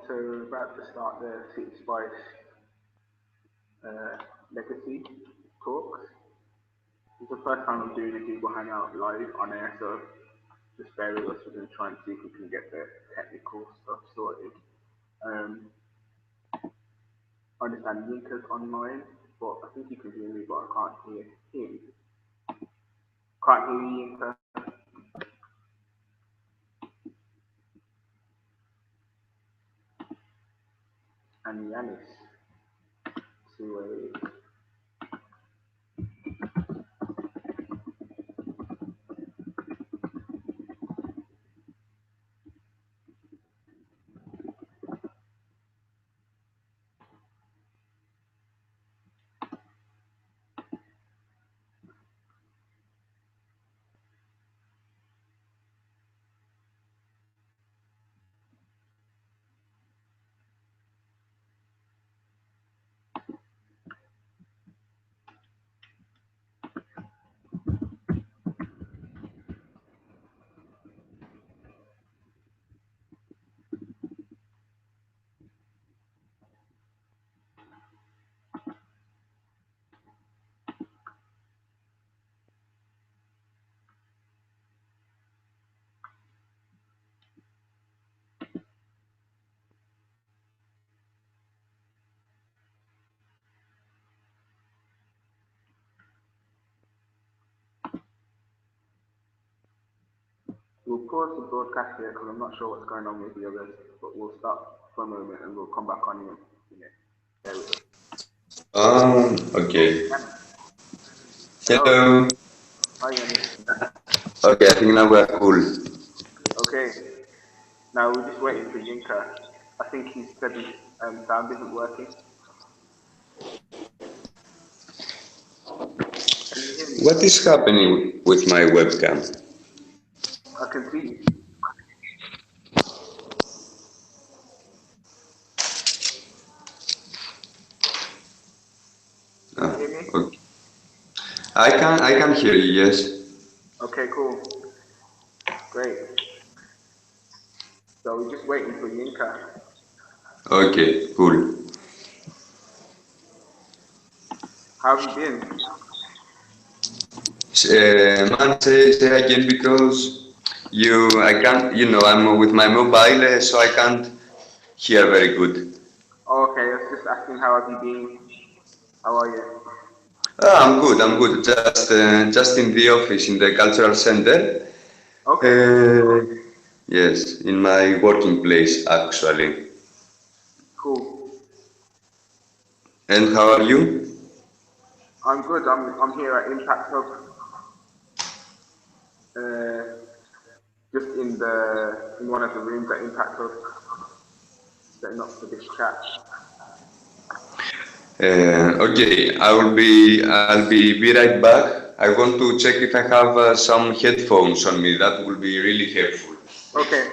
So we're about to start the CITISPYCE legacy talks. It's the first time I'm doing a Google Hangout live on air, so just bear with us. We're going to try and see if we can get the technical stuff sorted. I understand Yinka's online, but I think you can hear me, but I can't hear him. Can't hear you, Yinka. And Yanis. See where he is. We'll pause the broadcast here because I'm not sure what's going on with the others, but we'll stop for a moment and we'll come back on in a minute. There we go. Okay. Hello. Hello. Hi, Yannis. Okay, I think now we are cool. Okay. Now we're just waiting for Yinka. I think he said his sound isn't working. Can you hear me? What is happening with my webcam? I can see you. Can you Ah, hear me? okay. I can hear you, yes. Okay, cool. Great. So we're just waiting for Yinka. Okay, cool. How have you been? Man, say again because I can't, I'm with my mobile, so I can't hear very good. Oh, okay, I was just asking how have you been? How are you? I'm good, I'm good. Just in the office, in the cultural center. Okay, Uh, yes, in my working place, actually. cool. And how are you? I'm good. I'm here at Impact Hub. Uh, just in one of the rooms at Impact Hub, setting up for this chat. Okay, I'll be right back. I want to check if I have some headphones on me. That will be really helpful. Okay.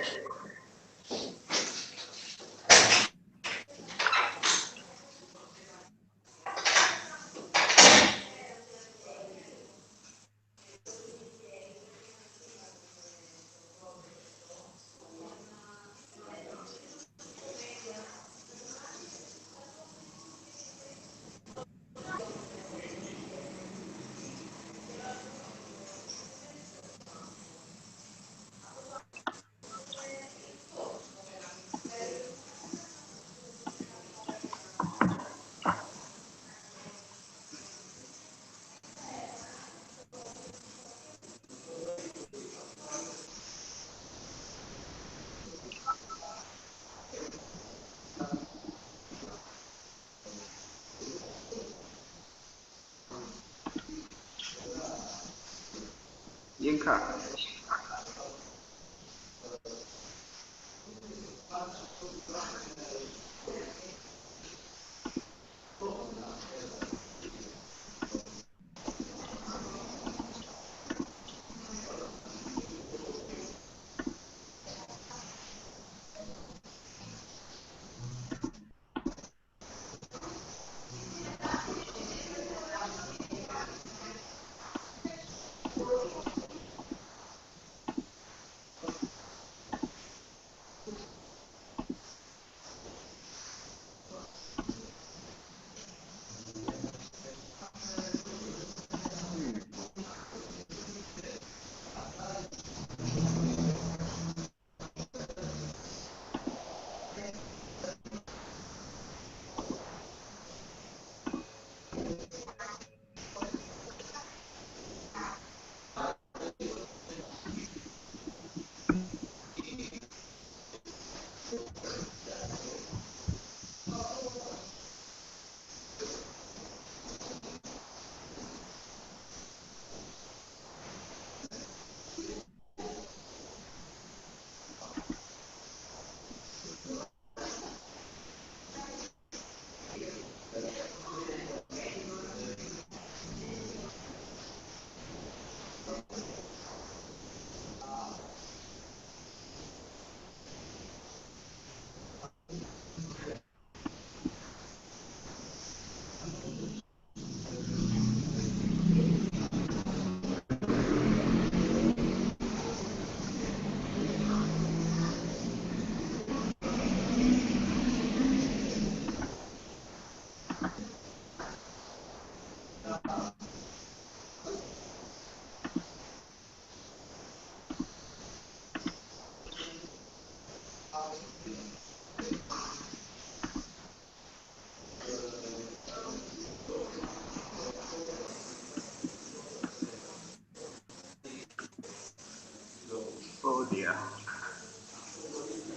Yinka.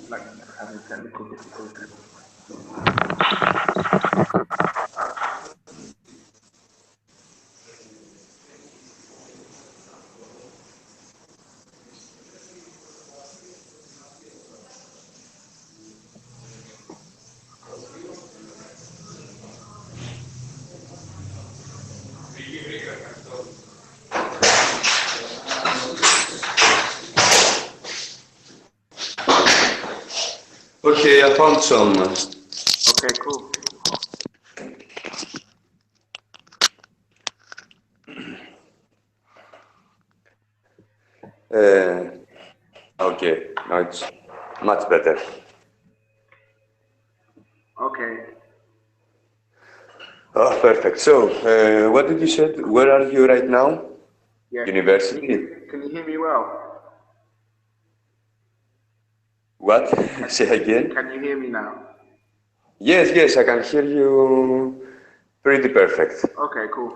like having technical difficulties. Okay, I found some. Okay, cool. Uh, okay, now it's much better. Okay. Oh, perfect. So, what did you say? Where are you right now? Yeah. University? Can you hear me well? What? Can Say again? Can you hear me now? Yes, yes, I can hear you pretty perfect. Okay, cool.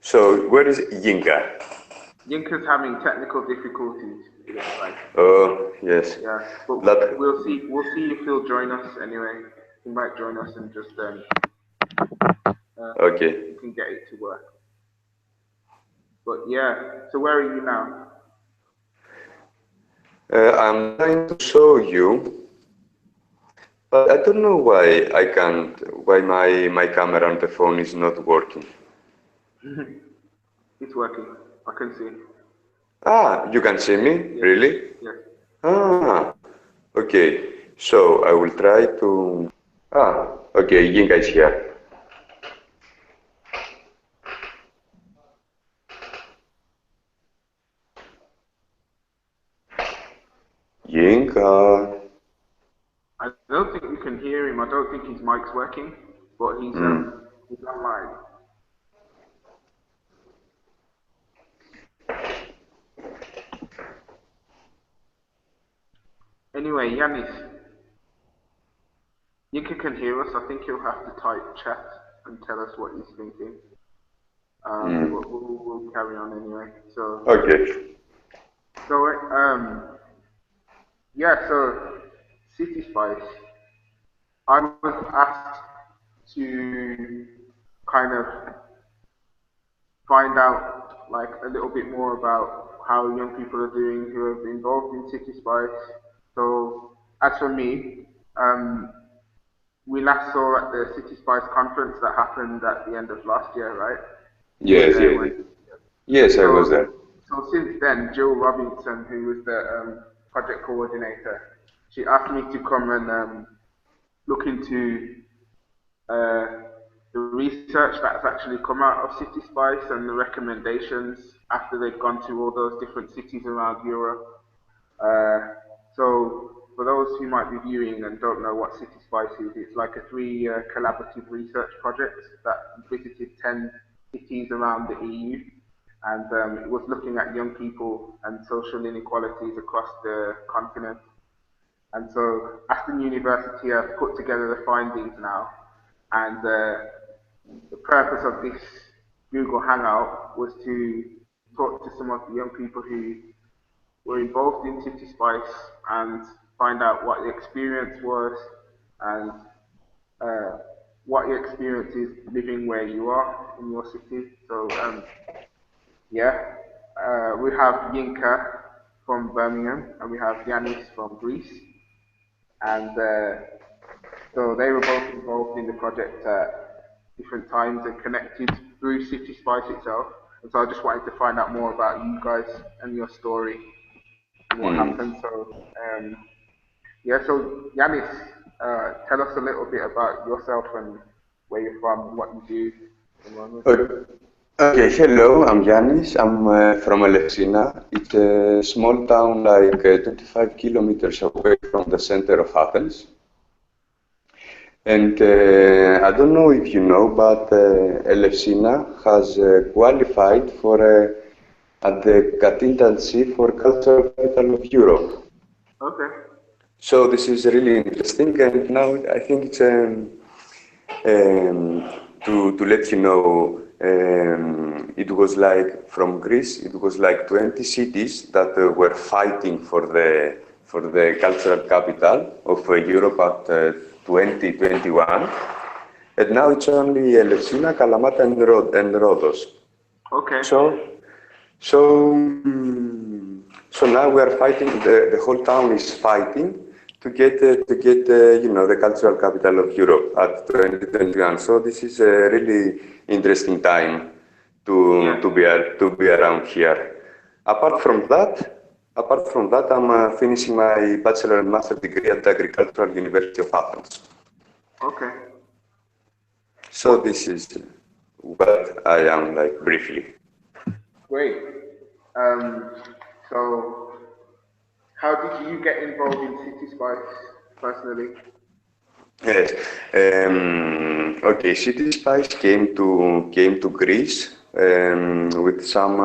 So, where is Yinka? Yinka's having technical difficulties, it looks like. Oh, yes. Yeah, but That, we'll see. We'll see if he'll join us anyway. He might join us and just okay. we can get it to work. But yeah, so where are you now? I'm trying to show you, but I don't know why I can't, why my camera on the phone is not working. It's working. I can see. Ah, you can see me? Yes, Really? yes. Ah, okay. So I will try to. Ah, okay. Yinka is here. Yinka. I don't think we can hear him. I don't think his mic's working, but Hmm. he's online. Anyway, Yanis, Yinka can hear us. I think he'll have to type chat and tell us what he's thinking. Hmm. But we'll carry on anyway. Okay. So yeah. So City Spice. I was asked to kind of find out like a little bit more about how young people are doing who have been involved in City Spice. So as for me, um, we last saw at the City Spice conference that happened at the end of last year, right? You were Yes, there, yes, when. yes. Yes, I was there. So since then, Jill Robinson, who was the project coordinator, she asked me to come and look into uh, the research that's actually come out of City Spice and the recommendations after they've gone to all those different cities around Europe. Uh, so for those who might be viewing and don't know what City Spice is, it's like a three-year collaborative research project that visited 10 cities around the EU. And it was looking at young people and social inequalities across the continent. And so Aston University have put together the findings now, and the purpose of this Google Hangout was to talk to some of the young people who were involved in City Spice and find out what the experience was and uh, what your experience is living where you are in your city. So yeah, we have Yinka from Birmingham and we have Yanis from Greece, and so they were both involved in the project at different times and connected through City Spice itself. And so I just wanted to find out more about you guys and your story and what Hmm. happened. So yeah, so Yanis, tell us a little bit about yourself and where you're from and what you do at the moment. O- Okay, hello, I'm Yanis. I'm from Elefsina. It's a small town like 25 kilometers away from the center of Athens. And I don't know if you know, but Elefsina has qualified for at the candidacy for Cultural Capital of Europe. Okay. So this is really interesting, and now I think it's to let you know, it was like from Greece, it was like 20 cities that were fighting for the cultural capital of Europe at 2021. And now it's only Elefsina, Kalamata, and Rhodos. Okay. So now we are fighting. The whole town is fighting to get the cultural capital of Europe at 2021. So this is a really interesting time to be around here. Apart from that, I'm finishing my bachelor and master degree at the Agricultural University of Athens. Okay. So this is what I am like briefly. Great. So how did you get involved in CITISPYCE personally? Yes. Okay. CITISPYCE came to Greece with some.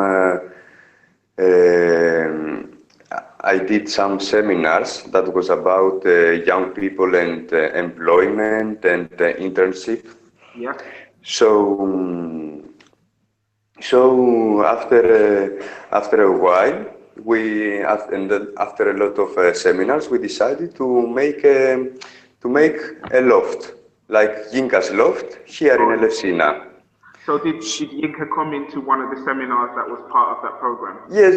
I did some seminars that was about young people and employment and internship. Yeah. So after a while, after a lot of seminars, we decided to make a loft, like Yinka's loft here in Elefsina. So did Yinka come into one of the seminars that was part of that program? Yes.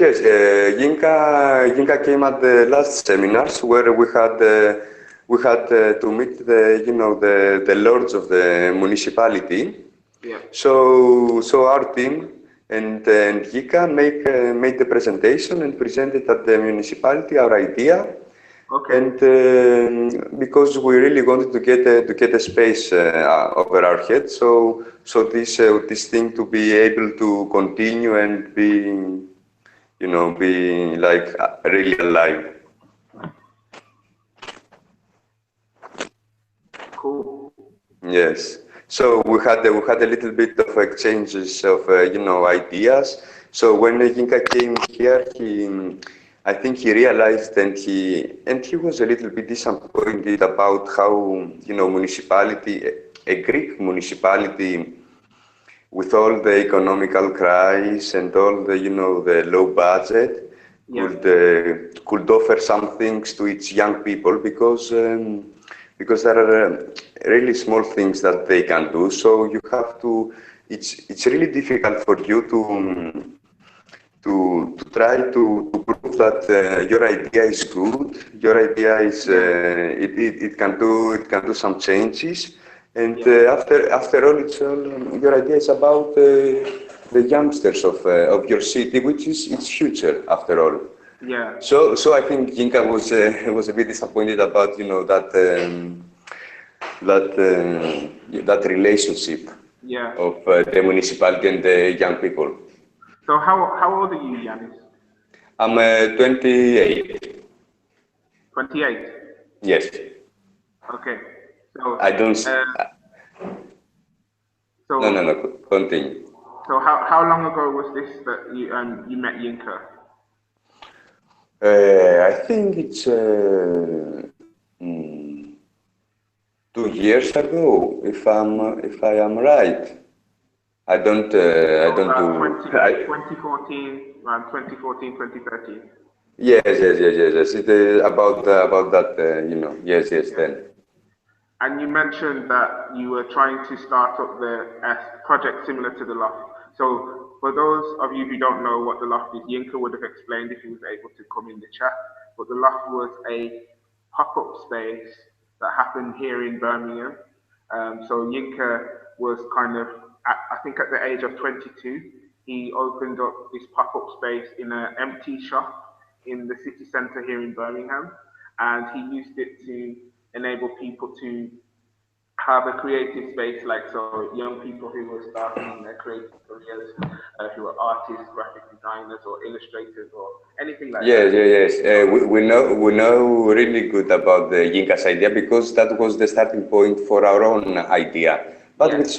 Yinka came at the last seminars where we had to meet the lords of the municipality. Yeah. So our team and Yika made the presentation and presented at the municipality our idea. Okay. And because we really wanted to get a space over our head, so this thing to be able to continue and be like really alive. Cool. Yes. So we had a little bit of exchanges of ideas. So when Yinka came here, I think he realized and he was a little bit disappointed about how a Greek municipality, with all the economical crisis and all the low budget, could offer some things to its young people because there are really small things that they can do. So you have to. It's really difficult for you to try to prove that your idea is good. Your idea is it can do some changes. And after all, your idea is about the youngsters of your city, which is its future after all. Yeah. So I think Yinka was a bit disappointed about that relationship of the municipality and the young people. So how old are you, Yanis? I'm 28. 28. Yes. Okay. So I don't. No. Continue. So how long ago was this that you met Yinka? I think it's 2 years ago, if I am right. I don't do. 2014, around 2014, 2013. Yes. It is about that. Yes. Then. And you mentioned that you were trying to start up a project similar to the Loft. So for those of you who don't know what the Loft is, Yinka would have explained if he was able to come in the chat. But the Loft was a pop-up space that happened here in Birmingham. So Yinka was kind of, I think at the age of 22, he opened up this pop-up space in an empty shop in the city centre here in Birmingham. And he used it to enable people to have a creative space, like so young people who were starting their creative careers, who are artists, graphic designers, or illustrators, or anything like that. Yes. We know really good about the Yinka's idea because that was the starting point for our own idea, but with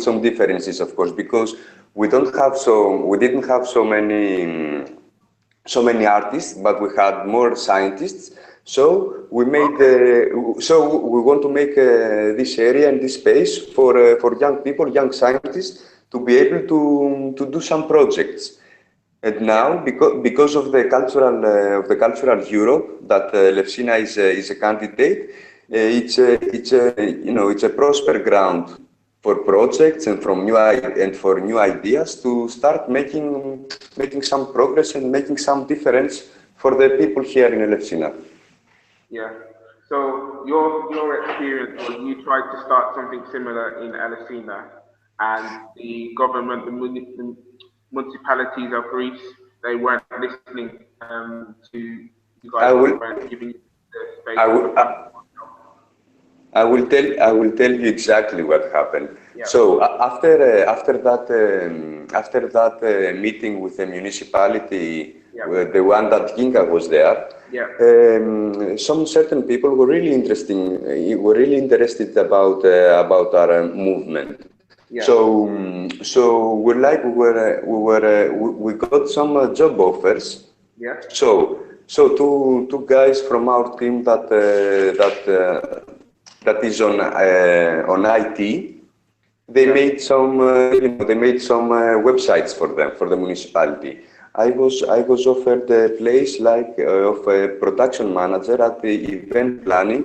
some differences, of course, because we didn't have so many artists, but we had more scientists. So we made. So we want to make this area and this space for young people, young scientists, to be able to do some projects. And now, because of the cultural Europe that Lefsina is a candidate, it's a prosper ground for projects and for new ideas to start making some progress and making some difference for the people here in Lefsina. Yeah. So your experience was you tried to start something similar in Elefsina, and the government, the municipalities of Greece, they weren't listening to you guys. I They will, weren't giving you the space I or the will, platform. I will tell you exactly what happened. Yeah. So after that meeting with the municipality, Yeah. the one that Ginka was there, Yeah. some certain people were really interested about our movement. Yeah. So we got some job offers. Yeah. So two guys from our team that is on IT. They made some they made some websites for them for the municipality. I was offered a place like of a production manager at the event planning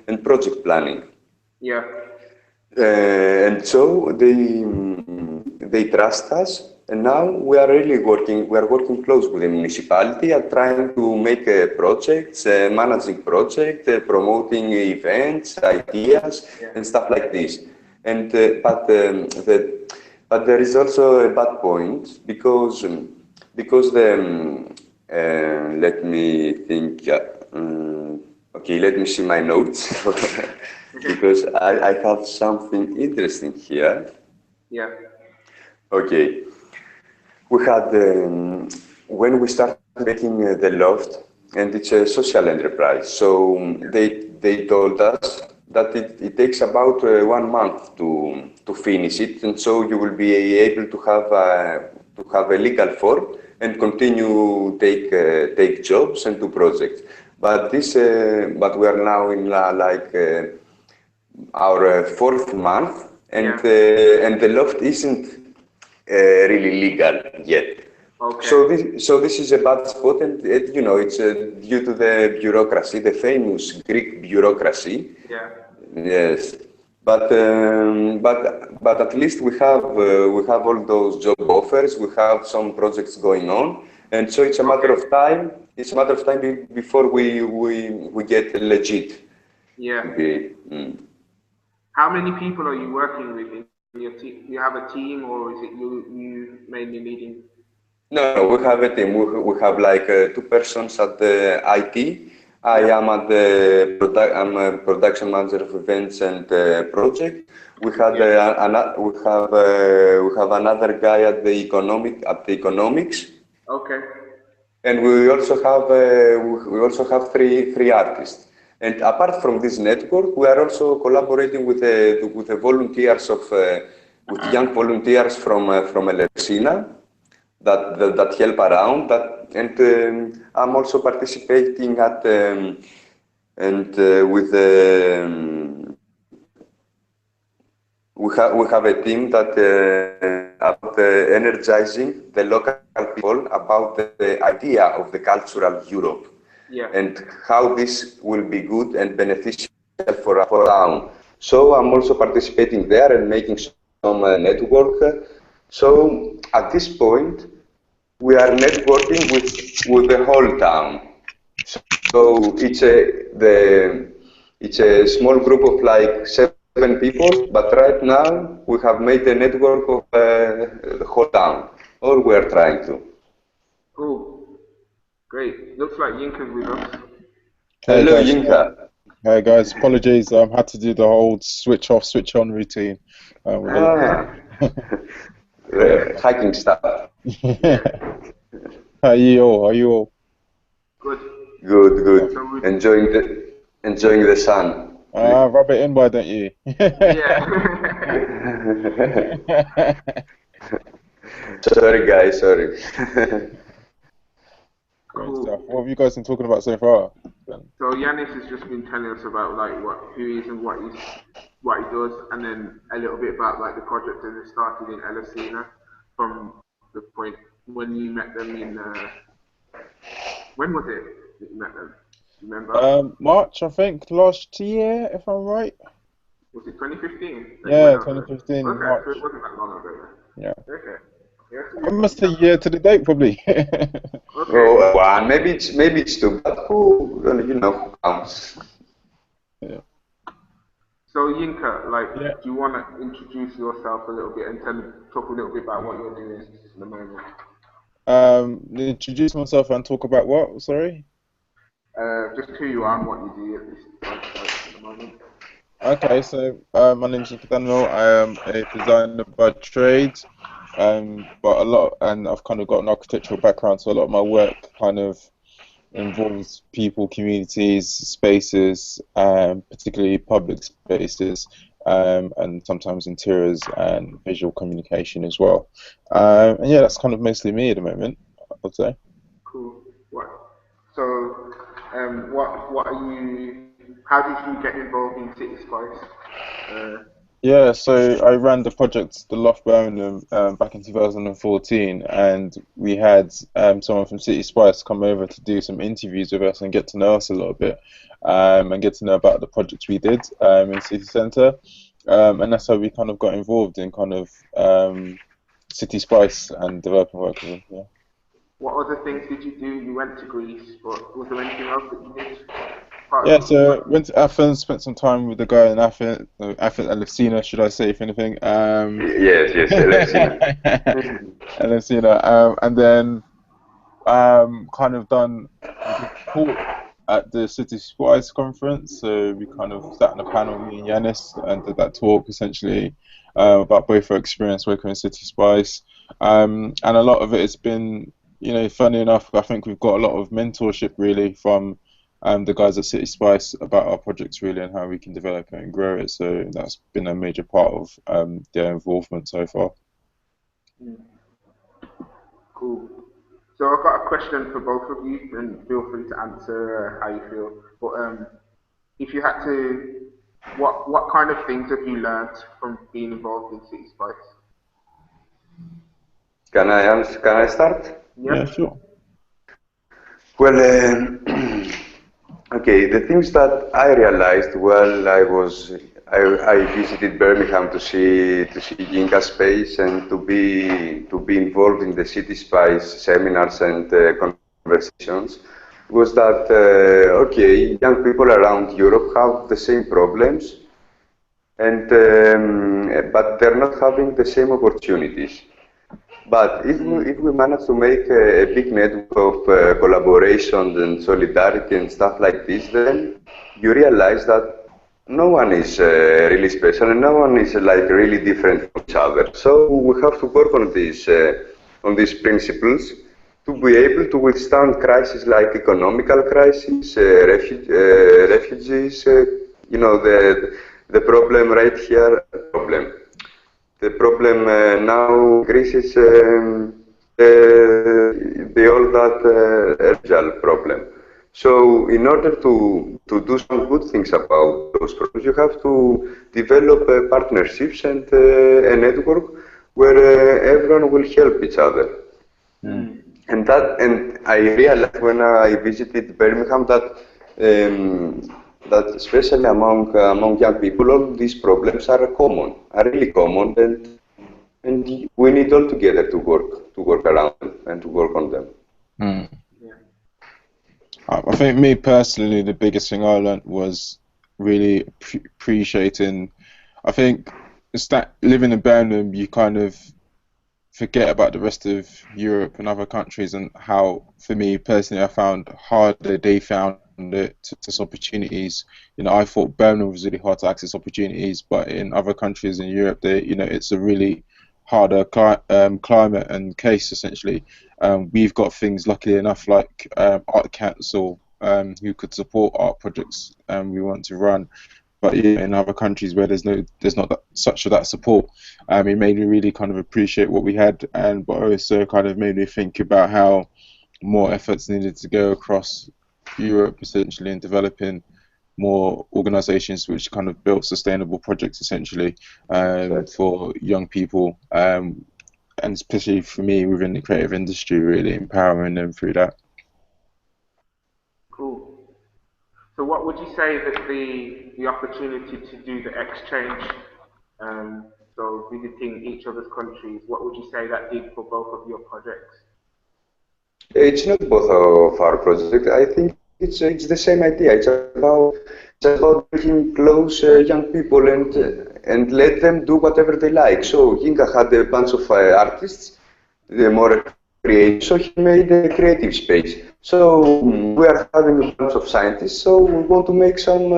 and project planning. Yeah. And so they trust us, and now we are really working. We are working close with the municipality and trying to make projects, managing projects, promoting events, ideas, Yeah. and stuff like this. And but there is also a bad point because let me think. Okay, let me see my notes because I have something interesting here. Yeah. Okay, we had when we started making the loft, and it's a social enterprise. So they told us that it takes about 1 month to finish it, and so you will be able to have a legal form and continue take jobs and do projects. But we are now in our fourth month, Yeah. And the loft isn't really legal yet. Okay. So this is a bad spot, and it's due to the bureaucracy, the famous Greek bureaucracy. Yeah. Yes, but at least we have all those job offers. We have some projects going on, and so it's a matter Okay. of time. It's a matter of time before we get legit. Yeah. How many people are you working with in your team? Do you have a team, or is it you mainly leading? No, we have a team. We have like 2 persons at the IT. Yeah. I'm a production manager of events and project. We have another guy at the economics, Okay. and we also have three artists. And apart from this network, we are also collaborating with the volunteers with young volunteers from Elefsina that help around and I'm also participating at and with we have a team that about energizing the local people about the idea of the cultural Europe. Yeah. And how this will be good and beneficial for our town. So I'm also participating there and making some network. So at this point, we are networking with the whole town. So it's a small group of like 7 people, but right now we have made a network of the whole town, or we are trying to. Cool. Great. Looks like Yinka's with us. Hey Hello, guys, Yinka. hey guys, apologies. Had to do the whole switch off, switch on routine. With Ah, hacking stuff. Yeah. How are you all? Are you all? Good. Good, Yeah. So we. Enjoying the sun. Rub it in, why don't you? Yeah. Sorry, guys. Sorry. Great stuff. Cool. What have you guys been talking about so far? So Yanis has just been telling us about like who he is and what he does, and then a little bit about like the project that has started in Elefsina from the point when you met them in when was it that you met them? Do you remember? March, I think, last year, if I'm right. Was it 2015 that you went Yeah, over there? 2015 Okay, so it March. wasn't that long ago Yeah, then. Okay. Yeah, so I must you say have year to the date probably. okay. Oh, one, maybe it's two, but who, who counts? Yeah. So Yinka, like, Yeah. do you want to introduce yourself a little bit and talk a little bit about what you're doing at the moment? Introduce myself and talk about what? Sorry. Just who you are and what you do at this at the moment. Okay, so my name's Daniel. I am a designer by trade, but and I've kind of got an architectural background, so a lot of my work kind of involves people, communities, spaces, particularly public spaces, and sometimes interiors and visual communication as well. And yeah, that's kind of mostly me at the moment, I'd say. Cool. What? So, what are you? How did you get involved in City Spice? Yeah, so I ran the project, the Loft Birmingham, back in 2014, and we had someone from City Spice come over to do some interviews with us and get to know us a little bit, and get to know about the projects we did in City Centre, and that's how we kind of got involved in kind of City Spice and developing work with them. Yeah. What other things did you do? You went to Greece, but was there anything else that you did? Part Yeah, of City so Spice? went to Athens, spent some time with the guy in Athens, Athens, Elefsina, should I say, if anything. Yes, yes, Elefsina. Elefsina, and then kind of done we did talk at the City Spice conference. So we kind of sat on a panel, me and Yanis, and did that talk essentially about both our experience working with City Spice. And a lot of it has been, funny enough, I think we've got a lot of mentorship really from the guys at City Spice about our projects really and how we can develop it and grow it. So that's been a major part of their involvement so far. Cool. So I've got a question for both of you, and feel free to answer how you feel. But if you had to, what kind of things have you learned from being involved in City Spice? Can I start? Yeah, Yep. sure. Well, okay, the things that I realized while I visited Birmingham to see Yinka Space and to be involved in the City Spice seminars and conversations was that okay, young people around Europe have the same problems, and but they're not having the same opportunities. But if we manage to make a big network of collaboration and solidarity and stuff like this, then you realize that no one is really special and no one is like really different from each other. So we have to work on these principles to be able to withstand crises like economical crisis, refugees. The problem right here. Problem. The problem now in Greece is the all that regional problem. So in order to do some good things about those problems, you have to develop partnerships and a network where everyone will help each other. And I realized when I visited Birmingham that especially among young people, all these problems are common, are really common, and we need all together to work around them and to work on them. Hmm. Yeah. I think me personally, the biggest thing I learned was really appreciating. I think it's that living in Birmingham, you kind of forget about the rest of Europe and other countries and how, for me personally, I found harder they found it to access opportunities. I thought Birmingham was really hard to access opportunities, but in other countries in Europe, it's a really harder climate and case essentially. We've got things, luckily enough, like Art Council, who could support art projects we want to run. But yeah, in other countries where there's not such that support, it made me really kind of appreciate what we had, but also kind of made me think about how more efforts needed to go across Europe, essentially, in developing more organisations which kind of built sustainable projects, essentially, Exactly. for young people. and especially for me within the creative industry, really empowering them through that. Cool. So what would you say that the opportunity to do the exchange, so visiting each other's countries, what would you say that did for both of your projects? It's not both of our projects. I think it's the same idea. It's about bringing close young people and let them do whatever they like. So Yinka had a bunch of artists, the more creative, so he made a creative space. So we are having a bunch of scientists. So we want to make some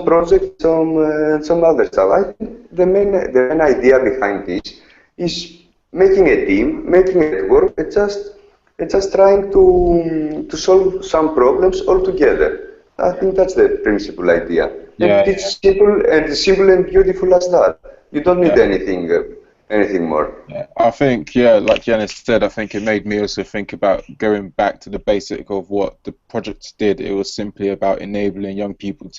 projects, some other stuff. I think the main idea behind this is making a team, making a network, it's just trying to solve some problems all together. I think that's the principal idea. Yeah, And it's simple and beautiful as that. You don't need yeah. anything more. Yeah, I think, yeah, like Yanis said, I think it made me also think about going back to the basic of what the project did. It was simply about enabling young people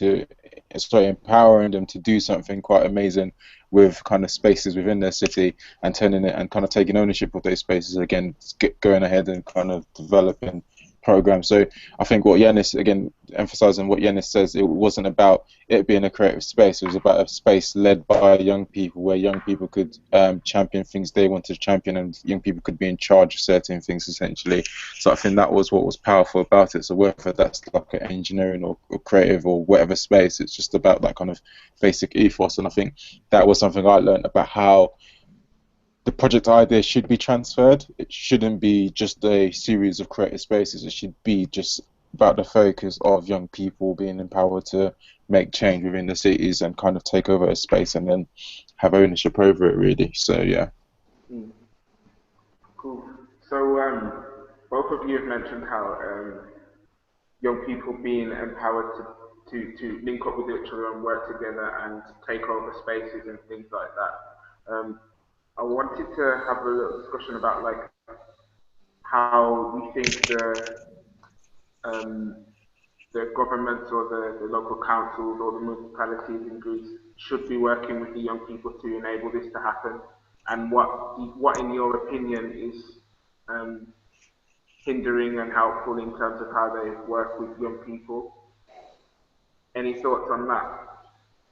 empowering them to do something quite amazing with kind of spaces within their city and turning it and kind of taking ownership of those spaces again, going ahead and kind of developing programs. So I think what Yanis, again, emphasizing what Yanis says, it wasn't about it being a creative space. It was about a space led by young people where young people could champion things they wanted to champion and young people could be in charge of certain things essentially. So I think that was what was powerful about it. So whether that's like an engineering or creative or whatever space, it's just about that kind of basic ethos. And I think that was something I learned about how the project idea should be transferred. It shouldn't be just a series of creative spaces. It should be just about the focus of young people being empowered to make change within the cities and kind of take over a space and then have ownership over it, really. So, yeah. Cool. So both of you have mentioned how young people being empowered to link up with each other and work together and take over spaces and things like that. I wanted to have a little discussion about like how we think um, the governments or the local councils or the municipalities in Greece should be working with the young people to enable this to happen, and what in your opinion is hindering and helpful in terms of how they work with young people. Any thoughts on that?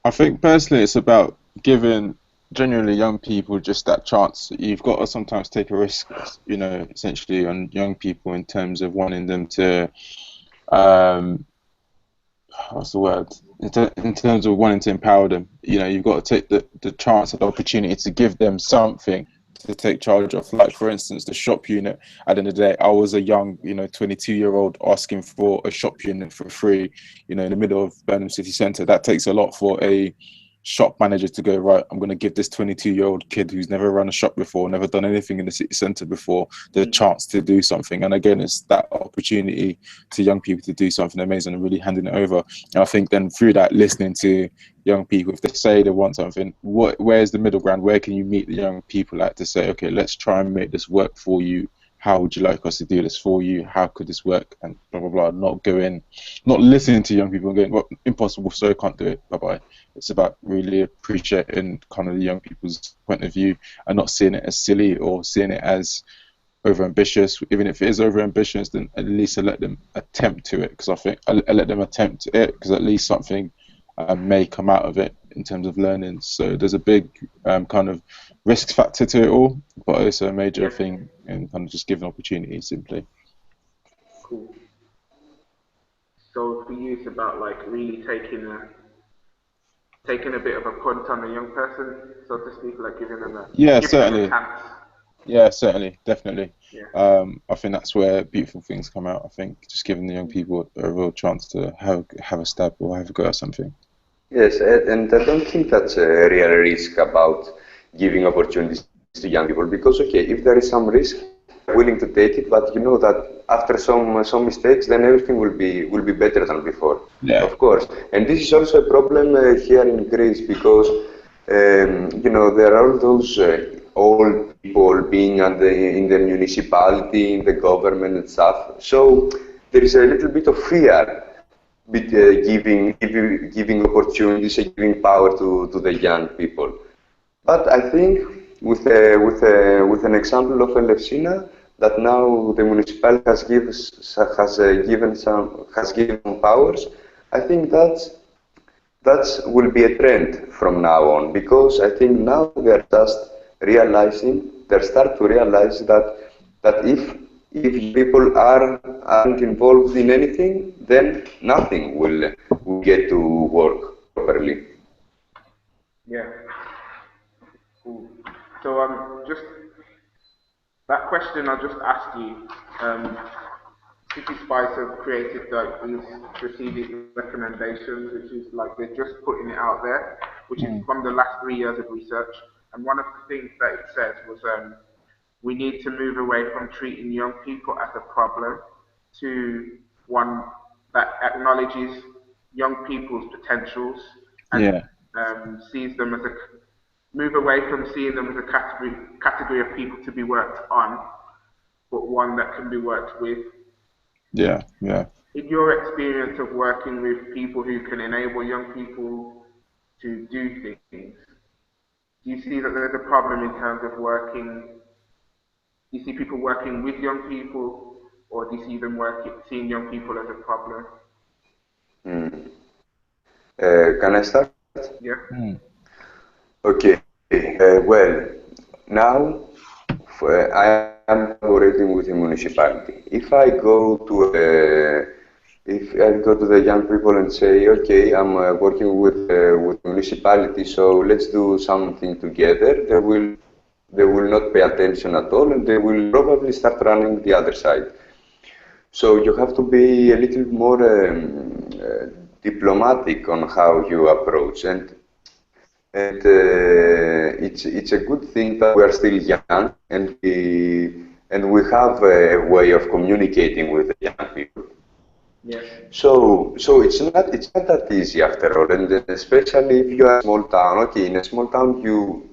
I think personally it's about giving genuinely young people just that chance. You've got to sometimes take a risk, essentially on young people in terms of wanting them to um, what's the word? In terms of wanting to empower them, you've got to take the chance and the opportunity to give them something to take charge of. Like, for instance, the shop unit. At the end of the day, I was a young, 22-year-old asking for a shop unit for free, in the middle of Birmingham city centre. That takes a lot for a shop manager to go, right, I'm going to give this 22-year-old kid who's never run a shop before, never done anything in the city centre before, the chance to do something. And again, it's that opportunity to young people to do something amazing and really handing it over. And I think then through that, listening to young people, if they say they want something, where's the middle ground? Where can you meet the young people at to say, okay, let's try and make this work for you. How would you like us to do this for you? How could this work? And blah, blah, blah. Not listening to young people and going, well, impossible, so I can't do it. Bye-bye. It's about really appreciating kind of the young people's point of view and not seeing it as silly or seeing it as over-ambitious. Even if it is over-ambitious, then at least I let them attempt to it, because I think I let them attempt it because at least something may come out of it in terms of learning. So there's a big kind of risk factor to it all, but also a major thing in kind of just giving opportunities simply. Cool. So for you, it's about like really taking a bit of a punt on the young person, so to speak, like giving them a chance. Yeah, certainly, definitely. Yeah. I think that's where beautiful things come out. I think just giving the young people a real chance to have a stab or have a go at something. Yes, and I don't think that's a real risk about giving opportunities to young people, because okay, if there is some risk, they're willing to take it, but you know that after some mistakes, then everything will be better than before. Yeah. Of course, and this is also a problem here in Greece, because there are all those old people being in the municipality, in the government and stuff. So there is a little bit of fear. Giving opportunities and giving power to the young people. But I think with an example of Elefsina that now the municipality has given some powers. I think that will be a trend from now on, because I think now they're just realizing, they start to realize that if people aren't involved in anything, then nothing will get to work properly. Yeah. Cool. So just that question I just asked you. CITISPYCE have created like these strategic recommendations, which is like they're just putting it out there, which is from the last 3 years of research. And one of the things that it said was we need to move away from treating young people as a problem to one that acknowledges young people's potentials and Yeah. sees them as a move away from seeing them as a category of people to be worked on, but one that can be worked with. Yeah. Yeah. In your experience of working with people who can enable young people to do things, do you see that there's a problem in terms of working? Do you see people working with young people, or do you see them seeing young people as a problem? Mm. Can I start? Yeah. Mm. Okay. Well, now I am collaborating with the municipality. If I go to the young people and say, okay, I'm working with municipality, so let's do something together, they will not pay attention at all, and they will probably start running the other side. So you have to be a little more diplomatic on how you approach, and it's a good thing that we are still young, and we have a way of communicating with the young people. Yeah. So it's not that easy after all, and especially if you are a small town. Okay, in a small town you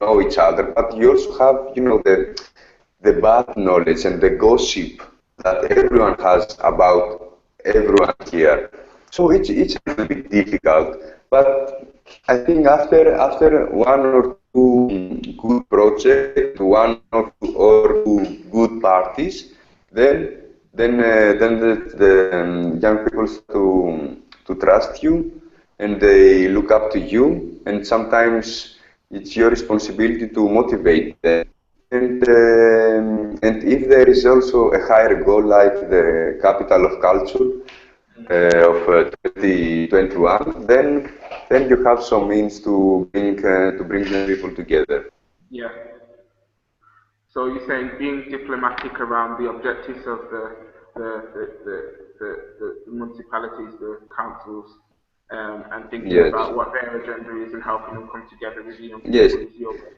know each other, but you also have the bad knowledge and the gossip that everyone has about everyone here. So it's a little bit difficult, but I think after one or two good projects, one or two good parties, then the young people start to trust you, and they look up to you, and sometimes it's your responsibility to motivate them. And if there is also a higher goal like the capital of culture of 2021, then you have some means to bring the people together. Yeah. So you're saying being diplomatic around the objectives of the municipalities, the councils, and thinking Yes, about what their agenda is and helping them come together with the young yes. people is your way.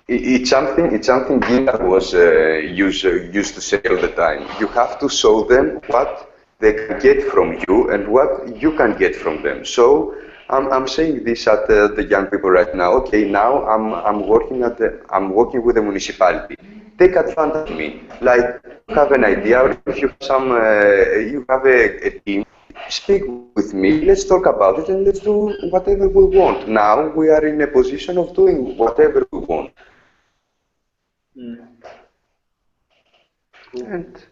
It's something Gita was used to say all the time. You have to show them what they can get from you and what you can get from them. So I'm saying this at the young people right now. Okay, now I'm working with the municipality. Take advantage of me. Like, you have an idea, or if you have a team, speak with me. Let's talk about it and let's do whatever we want. Now we are in a position of doing whatever we want. Mm. Cool. And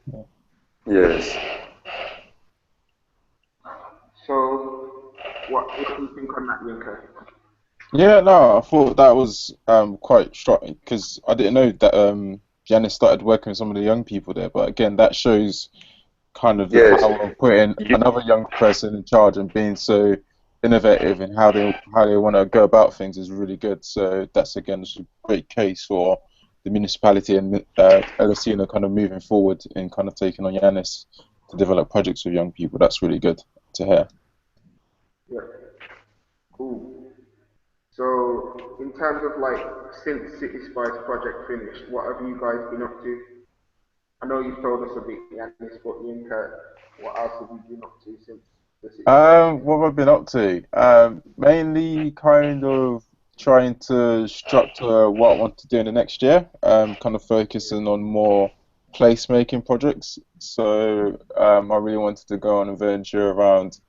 yes, So, what do you think on that, Yinka? Yeah, no, I thought that was quite striking because I didn't know that Janice started working with some of the young people there. But again, that shows kind of the yes, power of putting you, another young person in charge and being so innovative in how they want to go about things is really good. So that's again just a great case for the municipality and Elesina kind of moving forward and kind of taking on Yanis to develop projects with young people. That's really good to hear. Yeah. Cool. So, in terms of like since City Spice project finished, what have you guys been up to? I know you've told us a bit, Yanis, but Yinka, what else have you been up to since the City Spice finished? What have I been up to? Mainly kind of trying to structure what I want to do in the next year. Kind of focusing on more placemaking projects. So I really wanted to go on a venture around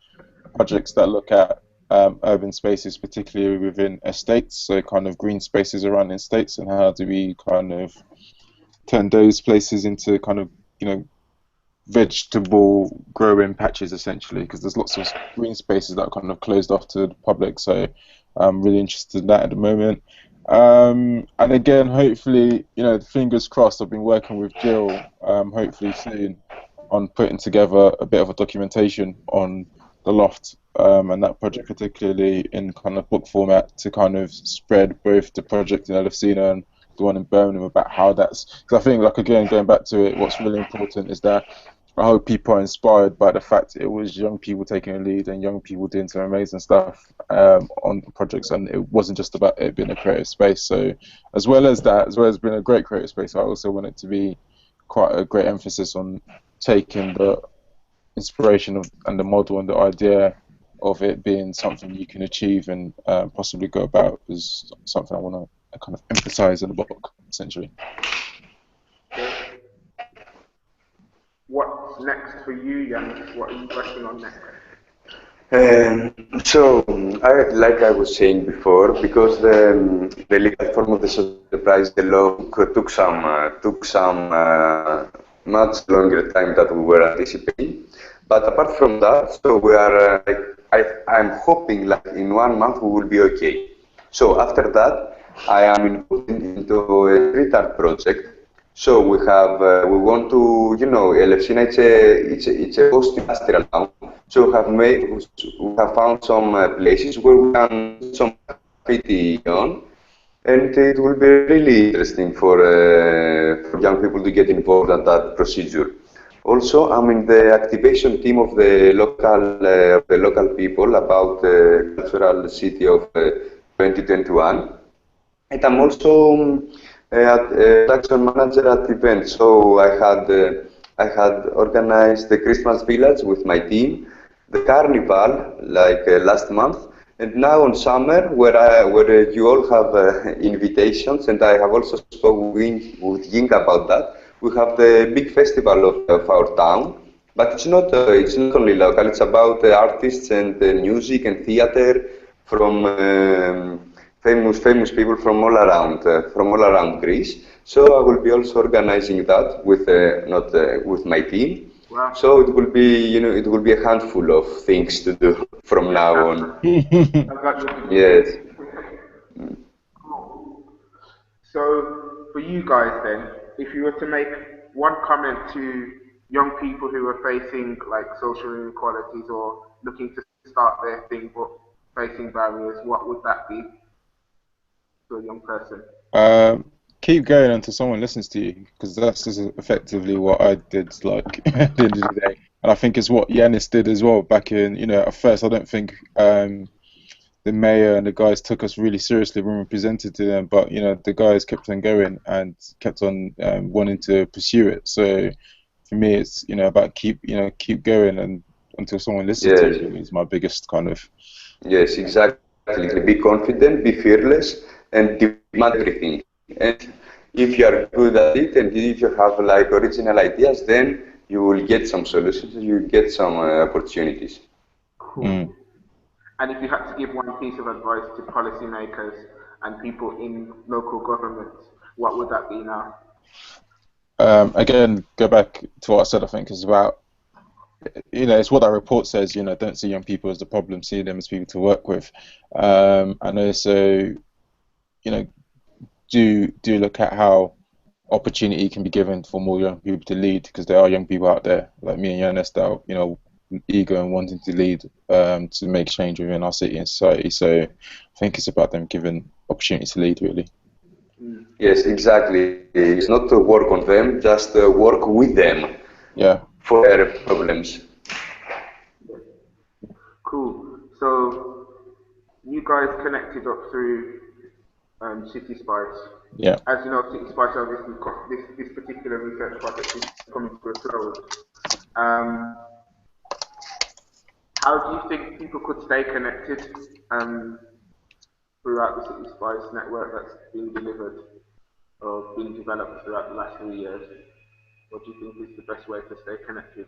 projects that look at urban spaces, particularly within estates, so kind of green spaces around estates, and how do we kind of turn those places into kind of, vegetable growing patches essentially, because there's lots of green spaces that are kind of closed off to the public. So I'm really interested in that at the moment. And again, hopefully, fingers crossed. I've been working with Jill, hopefully soon, on putting together a bit of a documentation on the loft, and that project particularly in kind of book format to kind of spread both the project in Elefsina and the one in Birmingham about how that's, because I think, like, again, going back to it, what's really important is that I hope people are inspired by the fact it was young people taking a lead and young people doing some amazing stuff on projects, and it wasn't just about it being a creative space. So, as well as that, as well as being a great creative space, I also want it to be quite a great emphasis on taking the inspiration of and the model and the idea of it being something you can achieve and possibly go about is something I want to kind of emphasize in the book, essentially. What's next for you, Jan? What are you working on next? Like I was saying before, because the legal form of the social enterprise, the law took some much longer time than we were anticipating. But apart from that, so we are I'm hoping like in 1 month we will be okay. So after that, I am involved into a street art project. So we want to, Elefsina, it's a post-industrial town. So we have found some places where we can put some graffiti on, and it will be really interesting for young people to get involved in that procedure. Also, I'm in the activation team of the local people about the cultural city of 2021. And I'm also production manager at events. So I had organized the Christmas village with my team, the carnival like last month, and now on summer where you all have invitations, and I have also spoken with Ying about that. We have the big festival of our town, but it's not only local. It's about artists and music and theater from famous people from all around Greece. So I will be also organizing that with not with my team. Wow. So it will be it will be a handful of things to do from now on. I got you. Yes. Cool. So, for you guys then, if you were to make one comment to young people who are facing like social inequalities or looking to start their thing but facing barriers, what would that be to a young person? Keep going until someone listens to you, because that's just effectively what I did, like at the end of the day. And I think it's what Yanis did as well back in, at first I don't think the mayor and the guys took us really seriously when we presented to them, but the guys kept on going and kept on wanting to pursue it. So for me, it's about keep going and until someone listens to Yes. you is my biggest kind of. Yes, exactly. Be confident, be fearless, and demand everything. And if you are good at it, and if you have like original ideas, then you will get some solutions. You will get some opportunities. Cool. And if you had to give one piece of advice to policymakers and people in local governments, what would that be now? Again, go back to what I said. I think it's about, it's what that report says. Don't see young people as the problem, see them as people to work with, and also, do look at how opportunity can be given for more young people to lead, because there are young people out there like me and Jonas that are, eager and wanting to lead, to make change within our city and society. So I think it's about them given opportunity to lead, really. Yes, exactly. It's not to work on them, just work with them. Yeah. For their problems. Cool. So you guys connected up through CITISPYCE. Yeah. As you know, CITISPYCE obviously this particular research project is coming to a close. How do you think people could stay connected throughout the CITISPYCE network that's been delivered or been developed throughout the last 3 years? What do you think is the best way to stay connected?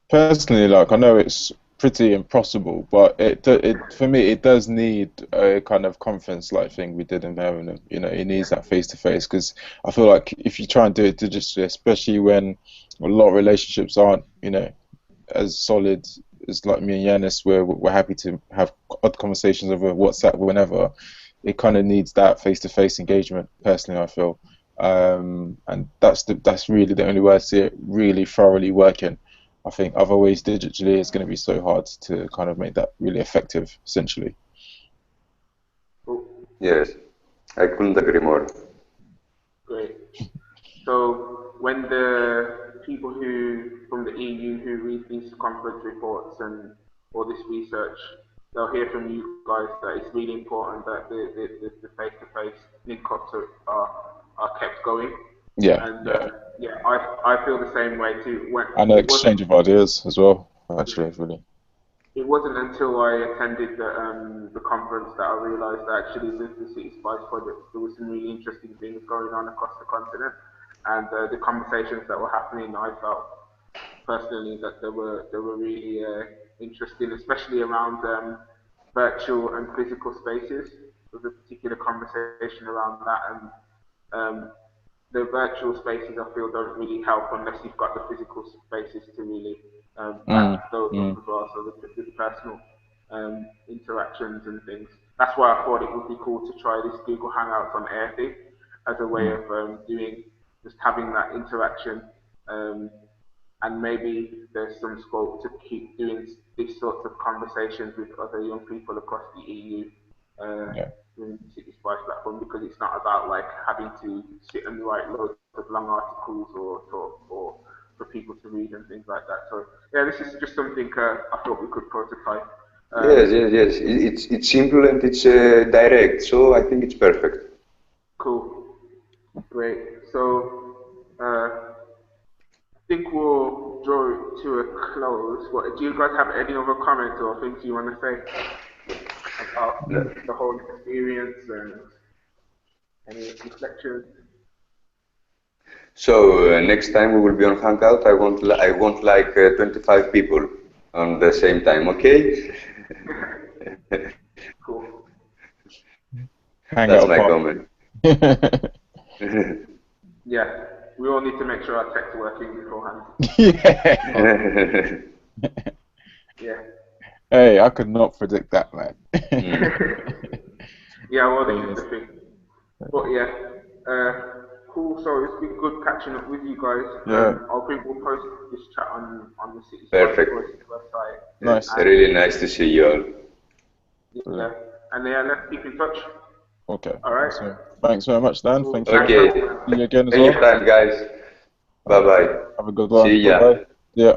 Personally, like, I know it's pretty impossible, but for me it does need a kind of conference like thing we did in Birmingham. You know, it needs that face to face, because I feel like if you try and do it digitally, especially when a lot of relationships aren't, you know, as solid as like me and Yanis, where we're happy to have odd conversations over WhatsApp whenever, it kind of needs that face to face engagement. Personally, I feel, and that's really the only way I see it really thoroughly working. I think otherwise digitally it's going to be so hard to kind of make that really effective, essentially. Yes, I couldn't agree more. Great. So when the people from the EU who read these conference reports and all this research, they'll hear from you guys that it's really important that the face-to-face link-ups are kept going. Yeah, And yeah. yeah, I feel the same way too. And an exchange of ideas as well, actually, really. It wasn't until I attended the conference that I realised that actually the CITISPYCE project, there was some really interesting things going on across the continent, and the conversations that were happening, I felt personally that they were really interesting, especially around virtual and physical spaces. There was a particular conversation around that, and the virtual spaces I feel don't really help unless you've got the physical spaces to really back those up as well. So the personal interactions and things. That's why I thought it would be cool to try this Google Hangouts on Air thing as a way of doing just having that interaction. And maybe there's some scope to keep doing these sorts of conversations with other young people across the EU Yeah. in the CITISPYCE platform, because it's not about like having to sit and write loads of long articles or for people to read and things like that. So yeah, this is just something I thought we could prototype. Yes, yes, yes. It's simple and it's direct, so I think it's perfect. Cool, great. So I think we'll draw it to a close. What do you guys have any other comments or things you want to say about the whole experience and any reflections? So next time we will be on Hangout. I want like 25 people on the same time. Okay? Cool. Hangout That's my party. comment. Yeah, we all need to make sure our tech's working beforehand. Yeah. Yeah. Hey, I could not predict that, man. Yeah, well, this is the thing. But yeah, cool. So it's been good catching up with you guys. Yeah. We'll post this chat on the CITISPYCE Perfect. Voices website. Nice. It's really nice to see you all. Yeah, and yeah, let's keep in touch. Okay. All right. So, thanks very much, Dan. Cool. Thank you. Okay. See you again as well. Anytime, guys. Bye bye. Have a good one. See ya. Bye-bye. Yeah.